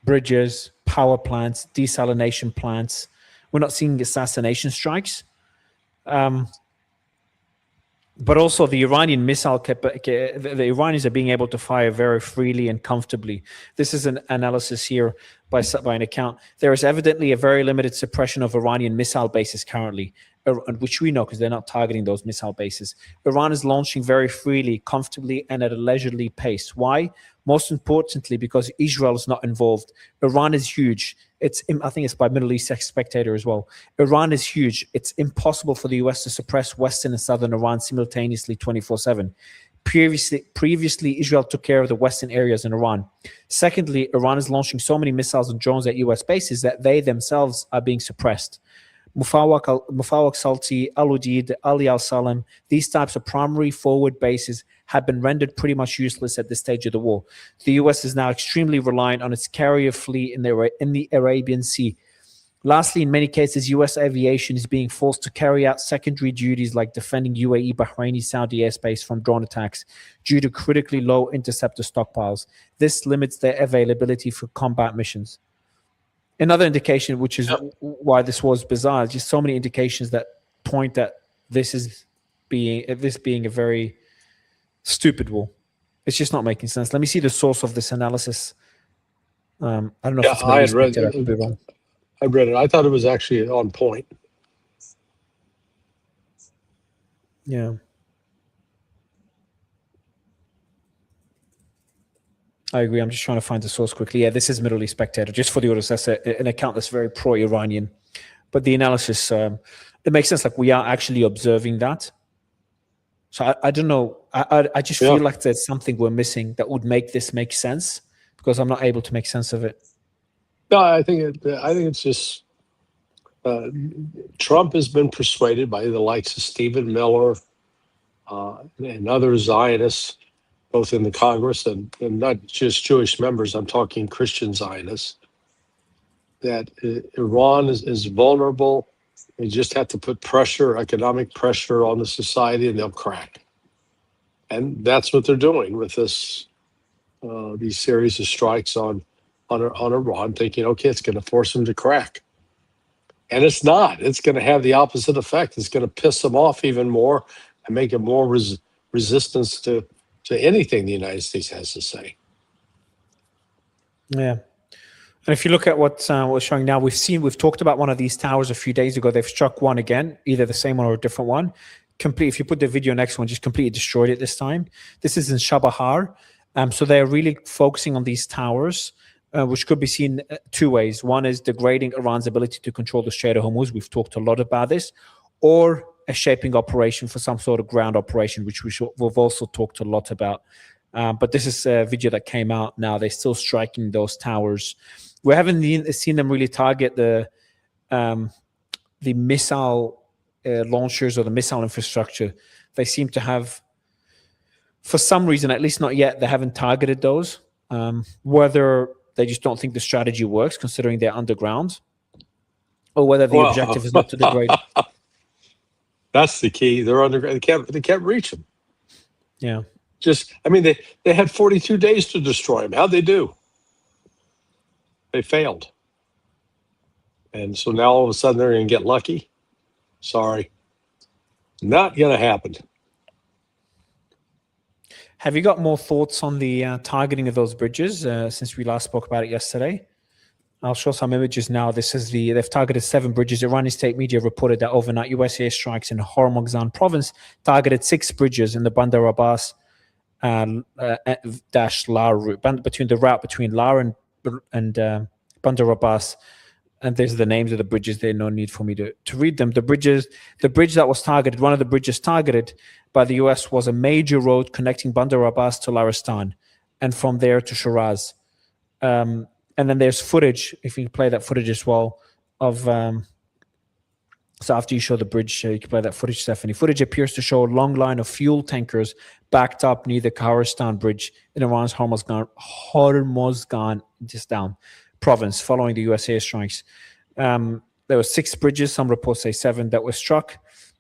bridges, power plants, desalination plants. We're not seeing assassination strikes. But also the Iranian missile, the Iranians are being able to fire very freely and comfortably. This is an analysis here by an account. There is evidently a very limited suppression of Iranian missile bases currently, which we know because they're not targeting those missile bases. Iran is launching very freely, comfortably, and at a leisurely pace. Why? Most importantly, because Israel is not involved. Iran is huge. I think it's by Middle East Spectator as well. Iran is huge. It's impossible for the US to suppress Western and Southern Iran simultaneously 24/7. Previously, Israel took care of the Western areas in Iran. Secondly, Iran is launching so many missiles and drones at US bases that they themselves are being suppressed. Mufawak Salti, Al Udeid, Ali Al Salam, these types of primary forward bases have been rendered pretty much useless at this stage of the war. The US is now extremely reliant on its carrier fleet in the Arabian Sea. Lastly, in many cases, US aviation is being forced to carry out secondary duties like defending UAE, Bahraini, Saudi airspace from drone attacks due to critically low interceptor stockpiles. This limits their availability for combat missions. Another indication, which is why this was bizarre, just so many indications that point that this being a very stupid war. It's just not making sense. Let me see the source of this analysis. I don't know if it's I had read it. I could be wrong. I read it. I thought it was actually on point. Yeah. I agree. I'm just trying to find the source quickly. Yeah, this is Middle East Spectator. Just for the audience, that's an account that's very pro-Iranian. But the analysis, it makes sense. Like we are actually observing that. So I don't know. I just feel like there's something we're missing that would make this make sense because I'm not able to make sense of it. No, I think it's just Trump has been persuaded by the likes of Stephen Miller and other Zionists, both in the Congress and not just Jewish members, I'm talking Christian Zionists, that Iran is vulnerable. You just have to put pressure, economic pressure on the society, and they'll crack. And that's what they're doing with this, these series of strikes on Iran, thinking, okay, it's going to force them to crack. And it's not. It's going to have the opposite effect. It's going to piss them off even more and make it more resistance to anything the United States has to say. Yeah. And if you look at what we're showing now, we've talked about one of these towers a few days ago. They've struck one again, either the same one or a different one. If you put the video next one, just completely destroyed it this time. This is in Shabahar. So they're really focusing on these towers, which could be seen two ways. One is degrading Iran's ability to control the Strait of Hormuz. We've talked a lot about this. Or a shaping operation for some sort of ground operation, which we've also talked a lot about. But this is a video that came out now. They're still striking those towers. We haven't seen them really target the missile launchers or the missile infrastructure. They seem to have, for some reason, at least not yet, they haven't targeted those. Whether they just don't think the strategy works, considering they're underground, or whether the objective is not to degrade. That's the key. They're underground. They can't reach them. Yeah. They had 42 days to destroy them. How'd they do? They failed. And so now all of a sudden they're going to get lucky. Sorry. Not going to happen. Have you got more thoughts on the targeting of those bridges since we last spoke about it yesterday? I'll show some images now. They've targeted 7 bridges. Iranian state media reported that overnight US airstrikes in Hormozgan province targeted 6 bridges in the Bandar Abbas -La route, between La and Bandar Abbas. And there's the names of the bridges. There's no need for me to read them. The bridge that was targeted, one of the bridges targeted by the US was a major road connecting Bandar Abbas to Laristan, and from there to Shiraz. And then there's footage, if you can play that footage as well, of so after you show the bridge, you can play that footage, Stephanie. Footage appears to show a long line of fuel tankers backed up near the Kharistan bridge in Iran's Hormozgan just down province following the US airstrikes. There were 6 bridges, some reports say 7, that were struck.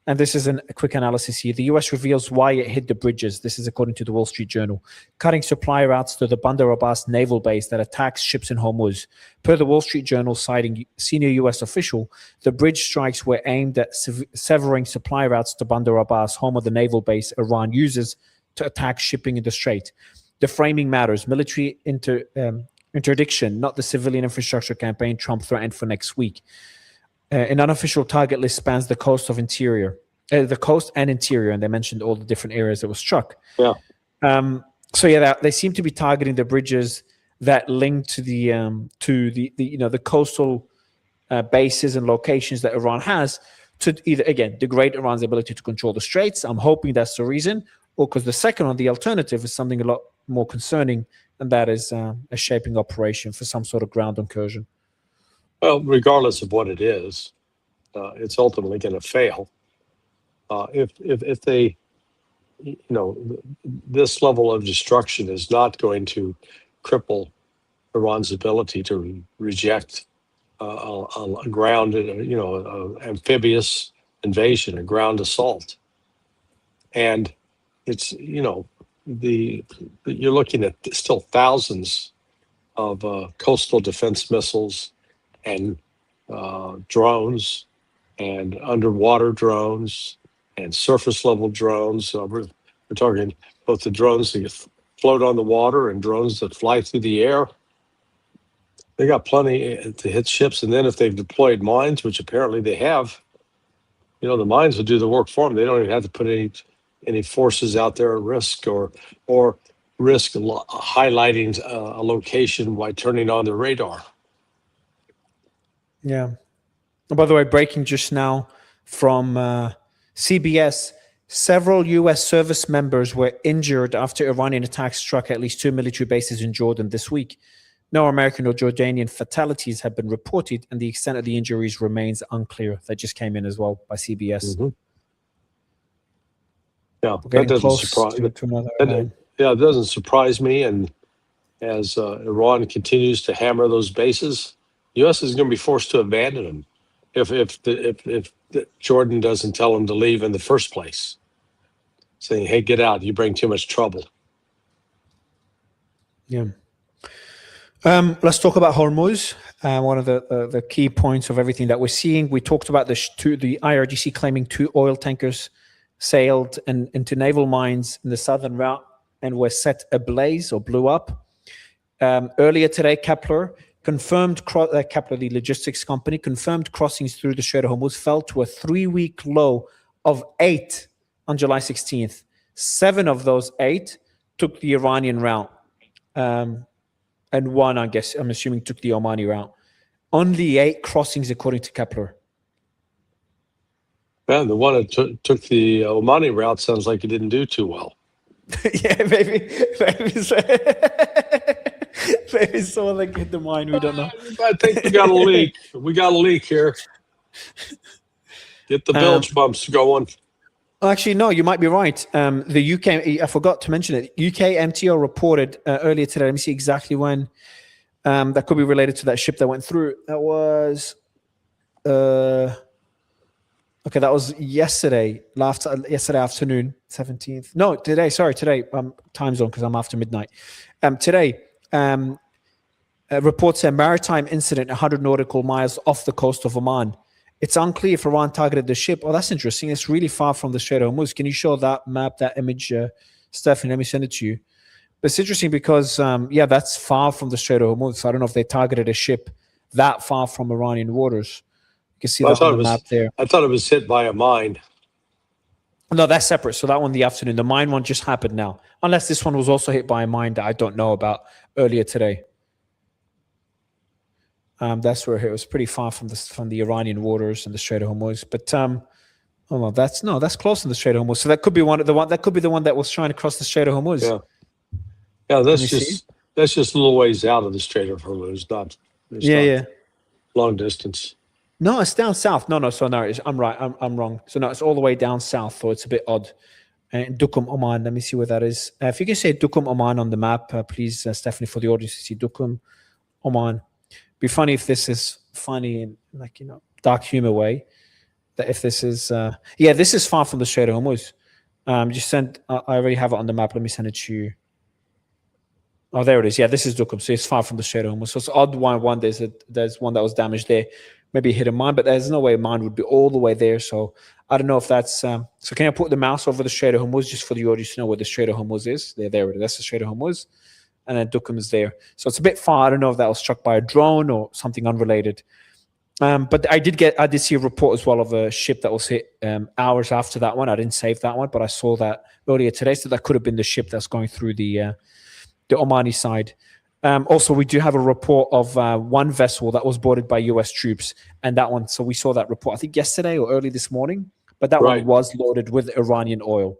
And this is a quick analysis here. The US reveals why it hit the bridges. This is according to the Wall Street Journal. Cutting supply routes to the Bandar Abbas naval base that attacks ships in Hormuz. Per the Wall Street Journal, citing senior US official, the bridge strikes were aimed at severing supply routes to Bandar Abbas, home of the naval base Iran uses to attack shipping in the Strait. The framing matters. Military interdiction, not the civilian infrastructure campaign Trump threatened for next week. An unofficial target list spans the coast and interior, and they mentioned all the different areas that were struck. Yeah. They seem to be targeting the bridges that link to the coastal bases and locations that Iran has to either again degrade Iran's ability to control the straits. I'm hoping that's the reason, or because the second one, the alternative, is something a lot more concerning, and that is a shaping operation for some sort of ground incursion. Well, regardless of what it is, it's ultimately going to fail. If they, this level of destruction is not going to cripple Iran's ability to reject a ground, amphibious invasion, a ground assault, and it's you're looking at still thousands of coastal defense missiles and drones and underwater drones and surface level drones. We're talking both the drones that float on the water and drones that fly through the air. They got plenty to hit ships. And then if they've deployed mines, which apparently they have, the mines will do the work for them. They don't even have to put any forces out there at risk or risk highlighting a location by turning on the radar. Yeah. Oh, by the way, breaking just now from CBS, several U.S. service members were injured after Iranian attacks struck at least 2 military bases in Jordan this week. No American or Jordanian fatalities have been reported, and the extent of the injuries remains unclear. That just came in as well by CBS. Mm-hmm. Yeah, that doesn't surprise me. It doesn't surprise me. And as Iran continues to hammer those bases, the U.S. is going to be forced to abandon them if Jordan doesn't tell them to leave in the first place, saying, "Hey, get out! You bring too much trouble." Yeah. Let's talk about Hormuz. One of the key points of everything that we're seeing. We talked about the IRGC claiming 2 oil tankers sailed into naval mines in the southern route and were set ablaze or blew up. Earlier today, Kepler, the logistics company, confirmed crossings through the Strait of Hormuz fell to a 3-week low of 8 on July 16th. 7 of those 8 took the Iranian route. And 1, I'm assuming, took the Omani route. Only 8 crossings, according to Kepler. Man, the one that took the Omani route sounds like it didn't do too well. Yeah, maybe someone like hit the mine. We don't know. I think we got a leak. We got a leak here. Get the bilge pumps going. Actually, no, you might be right. The UK, I forgot to mention it. UK MTO reported earlier today. Let me see exactly when. That could be related to that ship that went through. That was, that was yesterday afternoon, 17th. No, today. Sorry, today. Time zone because I'm after midnight. Today, reports a maritime incident 100 nautical miles off the coast of Oman. It's unclear if Iran targeted the ship. Oh, that's interesting. It's really far from the Strait of Hormuz. Can you show that map, that image, Stephanie? Let me send it to you. But it's interesting because, that's far from the Strait of Hormuz. So I don't know if they targeted a ship that far from Iranian waters. You can see that on the map there. I thought it was hit by a mine. No, that's separate. So that one, the afternoon. The mine one just happened now. Unless this one was also hit by a mine that I don't know about earlier today. That's where it was pretty far from the Iranian waters and the Strait of Hormuz. But that's close to the Strait of Hormuz. So that could be the one that was trying to cross the Strait of Hormuz. Yeah. That's just a little ways out of the Strait of Hormuz, not long distance. No, it's down south. No. So no, I'm right. I'm wrong. So no, it's all the way down south. So it's a bit odd. And Duqm, Oman. Let me see where that is. If you can say Duqm, Oman on the map, please, Stephanie, for the audience to see Duqm, Oman. Be funny if this is funny in dark humor way. that if this is, yeah, this is far from the Strait of Hormuz. Just sent. I already have it on the map. Let me send it to you. Oh, there it is. Yeah, this is Duqm. So it's far from the Strait of Hormuz. So it's odd one. There's one that was damaged there. Maybe hit a mine, but there's no way mine would be all the way there. So I don't know if that's. So can I put the mouse over the Strait of Hormuz just for the audience to know where the Strait of Hormuz is? There it is. That's the Strait of Hormuz, and then Duqm is there. So it's a bit far. I don't know if that was struck by a drone or something unrelated. But I did see a report as well of a ship that was hit hours after that one. I didn't save that one, but I saw that earlier today. So that could have been the ship that's going through the Omani side. Also, we do have a report of one vessel that was boarded by U.S. troops, and that one. So we saw that report, I think yesterday or early this morning. But that one was loaded with Iranian oil.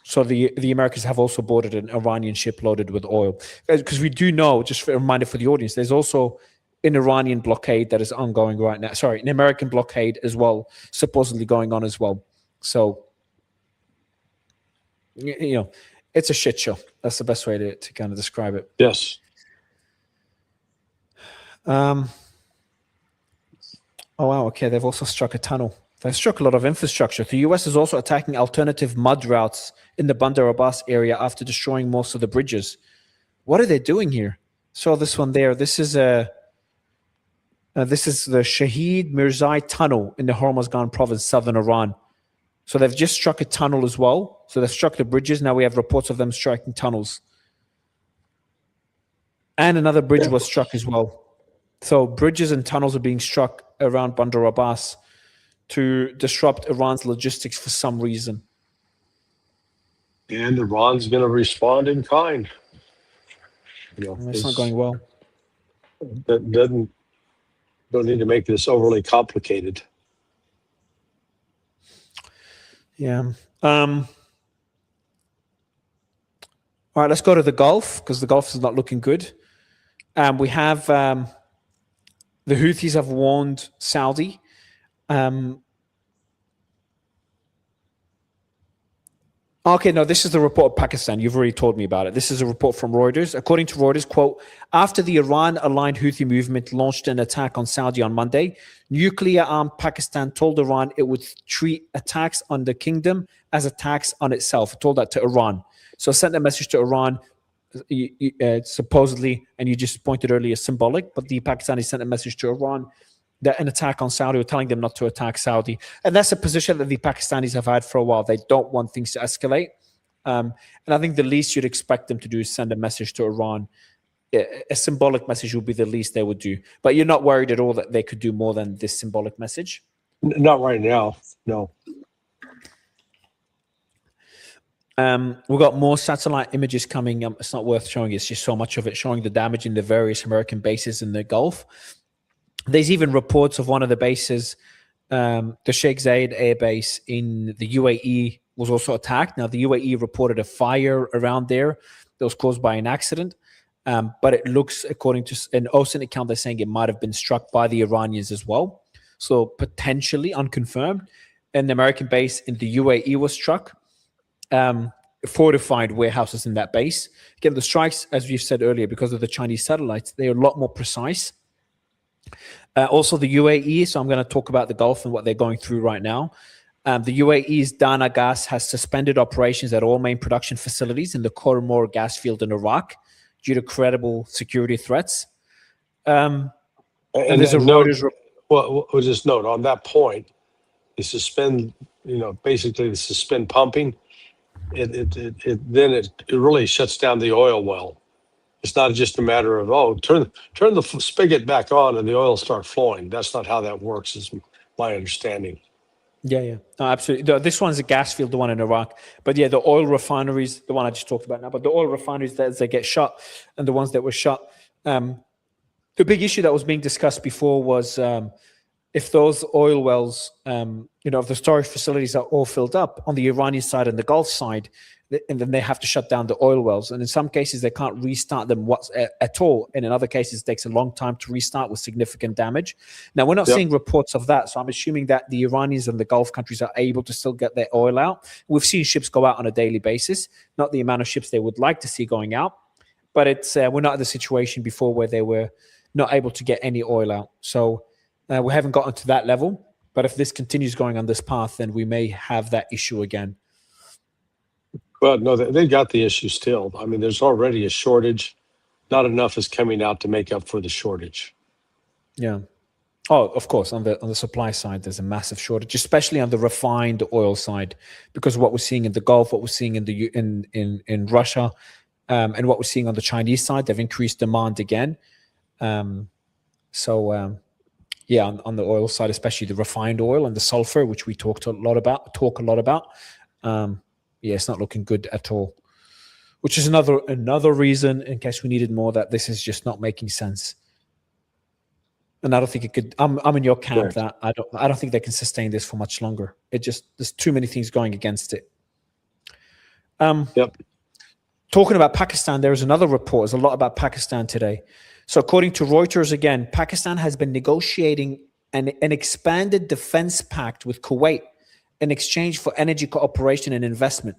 So the Americans have also boarded an Iranian ship loaded with oil, because we do know. Just a reminder for the audience, there's also an Iranian blockade that is ongoing right now. Sorry, an American blockade as well, supposedly going on as well. So, you know, it's a shit show. That's the best way to kind of describe it. Yes. Oh, wow. Okay. They've also struck a tunnel. They've struck a lot of infrastructure. The U.S. is also attacking alternative mud routes in the Bandar Abbas area after destroying most of the bridges. What are they doing here? So this one there, this is the Shahid Mirzai tunnel in the Hormozgan province, southern Iran. So they've just struck a tunnel as well. So they've struck the bridges. Now we have reports of them striking tunnels. And another bridge was struck as well. So bridges and tunnels are being struck around Bandar Abbas to disrupt Iran's logistics for some reason. And Iran's going to respond in kind. You know, it's not going well. That don't need to make this overly complicated. Yeah. All right, let's go to the Gulf, because the Gulf is not looking good. We have the Houthis have warned Saudi. Okay, no, this is the report of Pakistan. You've already told me about it. This is a report from Reuters. According to Reuters, quote, after the Iran-aligned Houthi movement launched an attack on Saudi on Monday, nuclear-armed Pakistan told Iran it would treat attacks on the kingdom as attacks on itself. It told that to Iran. So sent a message to Iran, supposedly, and you just pointed earlier, symbolic, but the Pakistanis sent a message to Iran that an attack on Saudi, or telling them not to attack Saudi. And that's a position that the Pakistanis have had for a while. They don't want things to escalate. And I think the least you'd expect them to do is send a message to Iran. A symbolic message would be the least they would do. But you're not worried at all that they could do more than this symbolic message? Not right now, no. We've got more satellite images coming. It's not worth showing. It's just so much of it showing the damage in the various American bases in the Gulf. There's even reports of one of the bases, the Sheikh Zayed Air Base in the UAE, was also attacked. Now, the UAE reported a fire around there that was caused by an accident. But it looks, according to an OSINT account, they're saying it might have been struck by the Iranians as well. So potentially unconfirmed. An American base in the UAE was struck. Fortified warehouses in that base. Again, the strikes, as we've said earlier, because of the Chinese satellites, they are a lot more precise. Also, the UAE, so I'm going to talk about the Gulf and what they're going through right now. The UAE's Dana Gas has suspended operations at all main production facilities in the Khor gas field in Iraq due to credible security threats. And there's a Reuters report. Well, we'll just note on that point, they suspend, basically they suspend pumping. It really shuts down the oil well. It's not just a matter of, turn the spigot back on and the oil start flowing. That's not how that works, is my understanding. Yeah. No, absolutely. This one's a gas field, the one in Iraq. But yeah, the oil refineries, the one I just talked about now, but the oil refineries that they get shut and the ones that were shut. The big issue that was being discussed before was if those oil wells, if the storage facilities are all filled up on the Iranian side and the Gulf side, and then they have to shut down the oil wells. And in some cases, they can't restart them at all. And in other cases, it takes a long time to restart with significant damage. Now, we're not seeing reports of that. So I'm assuming that the Iranians and the Gulf countries are able to still get their oil out. We've seen ships go out on a daily basis, not the amount of ships they would like to see going out. But we're not in the situation before where they were not able to get any oil out. So We haven't gotten to that level, but if this continues going on this path, then we may have that issue again. Well, no, they got the issue still. I mean, there's already a shortage. Not enough is coming out to make up for the shortage. Yeah. Oh, of course, on the supply side, there's a massive shortage, especially on the refined oil side, because what we're seeing in the Gulf, what we're seeing in Russia, and what we're seeing on the Chinese side, they've increased demand again. Yeah, on the oil side, especially the refined oil and the sulfur, which we talk a lot about. Yeah, it's not looking good at all. Which is another reason, in case we needed more, that this is just not making sense. And I don't think it could. I'm in your camp. That I don't think they can sustain this for much longer. There's too many things going against it. Yep. Talking about Pakistan, there is another report. There's a lot about Pakistan today. So according to Reuters, again, Pakistan has been negotiating an expanded defense pact with Kuwait in exchange for energy cooperation and investment.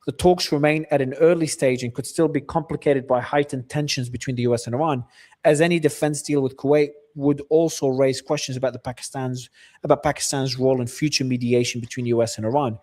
The talks remain at an early stage and could still be complicated by heightened tensions between the US and Iran, as any defense deal with Kuwait would also raise questions about Pakistan's role in future mediation between US and Iran.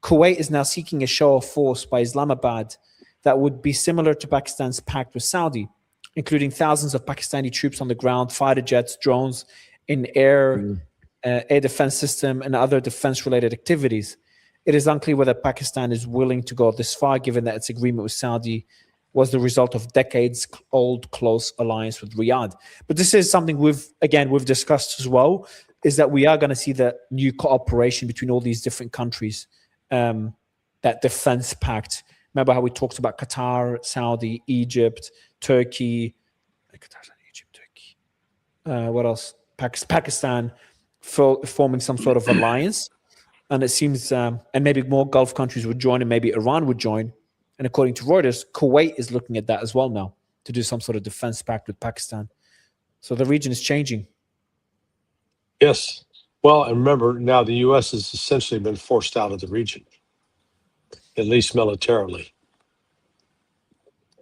Kuwait is now seeking a show of force by Islamabad that would be similar to Pakistan's pact with Saudi, including thousands of Pakistani troops on the ground, fighter jets, drones, in air defense system, and other defense-related activities. It is unclear whether Pakistan is willing to go this far, given that its agreement with Saudi was the result of decades-old close alliance with Riyadh. But this is something we've discussed as well, is that we are going to see the new cooperation between all these different countries, that defense pact. Remember how we talked about Qatar, Saudi, Egypt, Turkey. What else? Pakistan forming some sort of alliance. And it seems, and maybe more Gulf countries would join, and maybe Iran would join. And according to Reuters, Kuwait is looking at that as well now, to do some sort of defense pact with Pakistan. So the region is changing. Yes. Well, and remember, now the U.S. has essentially been forced out of the region, at least militarily.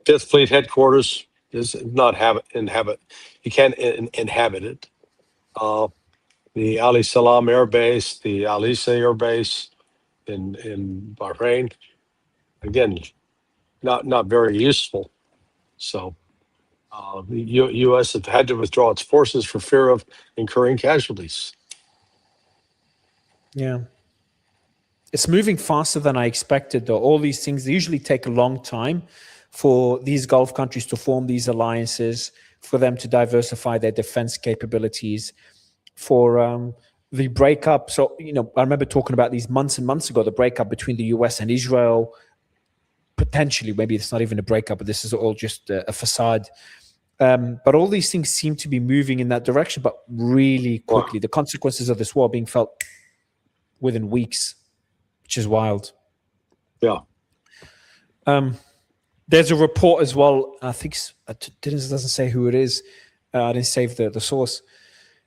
Fifth Fleet headquarters is not you can't inhabit it. The Ali Salam Air Base, the Alisa Air Base in Bahrain, again, not very useful. So the U.S. have had to withdraw its forces for fear of incurring casualties. Yeah. It's moving faster than I expected, though. All these things, they usually take a long time for these Gulf countries to form these alliances, for them to diversify their defense capabilities, for the breakup. So, I remember talking about these months and months ago, the breakup between the US and Israel. Potentially, maybe it's not even a breakup, but this is all just a facade. But all these things seem to be moving in that direction, but really quickly. Wow. The consequences of this war being felt within weeks, which is wild. Yeah. There's a report as well. I think it doesn't say who it is. I didn't save the source.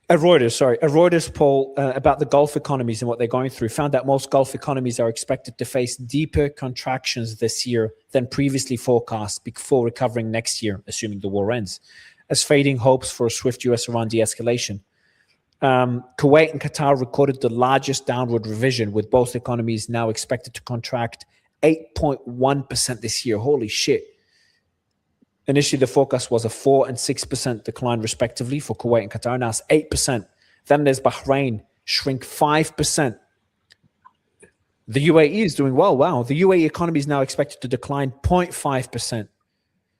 A Reuters poll about the Gulf economies and what they're going through found that most Gulf economies are expected to face deeper contractions this year than previously forecast before recovering next year, assuming the war ends, as fading hopes for a swift US-Iran de-escalation. Kuwait and Qatar recorded the largest downward revision, with both economies now expected to contract 8.1% this year. Holy shit. Initially, the forecast was a 4% and 6% decline, respectively, for Kuwait and Qatar. Now it's 8%. Then there's Bahrain, shrink 5%. The UAE is doing well. Wow. The UAE economy is now expected to decline 0.5%.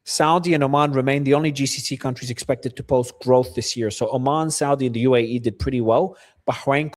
Saudi and Oman remain the only GCC countries expected to post growth this year. So Oman, Saudi, and the UAE did pretty well. Bahrain